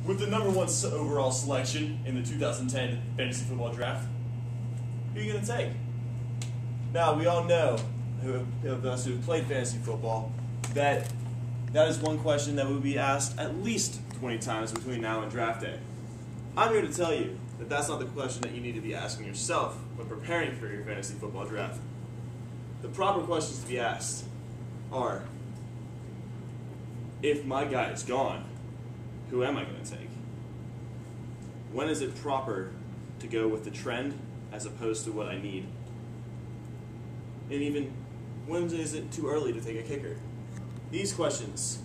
With the #1 overall selection in the 2010 fantasy football draft, who are you going to take? Now, we all know, of us who have played fantasy football, that is one question that will be asked at least 20 times between now and draft day. I'm here to tell you that that's not the question that you need to be asking yourself when preparing for your fantasy football draft. The proper questions to be asked are, if my guy is gone, who am I going to take? When is it proper to go with the trend as opposed to what I need? And even, when is it too early to take a kicker? These questions,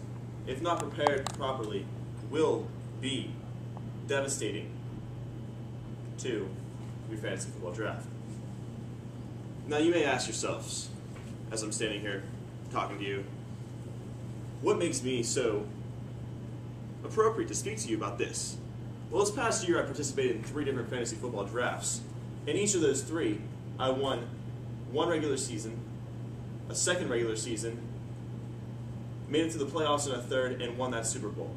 if not prepared properly, will be devastating to your fantasy football draft. Now you may ask yourselves, as I'm standing here talking to you, what makes me so appropriate to speak to you about this? Well, this past year I participated in 3 different fantasy football drafts. In each of those 3, I won 1 regular season, a 2nd regular season, made it to the playoffs in a 3rd, and won that Super Bowl.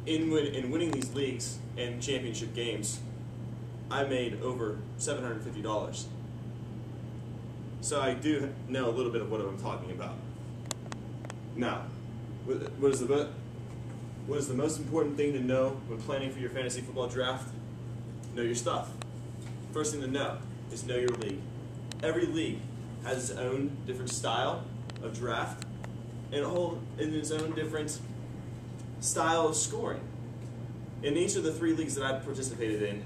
In winning these leagues and championship games, I made over $750. So I do know a little bit of what I'm talking about. Now, what is the most important thing to know when planning for your fantasy football draft? Know your stuff. First thing to know is know your league. Every league has its own different style of draft and its own different style of scoring. In each of the 3 leagues that I've participated in,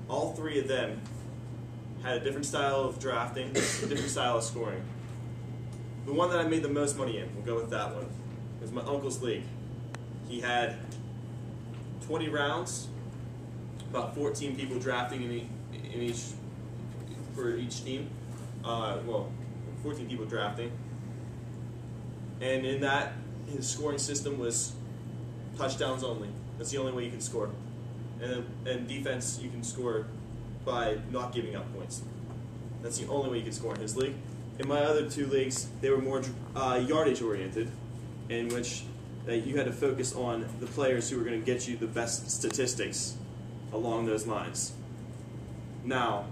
all 3 of them had a different style of drafting, a different style of scoring. The one that I made the most money in, we'll go with that one, is my uncle's league. He had 20 rounds, about 14 people drafting for each team. 14 people drafting. And in that, his scoring system was touchdowns only. That's the only way you can score. And defense, you can score by not giving up points. That's the only way you can score in his league. In my other 2 leagues, they were more yardage oriented, in which you had to focus on the players who were going to get you the best statistics along those lines. Now,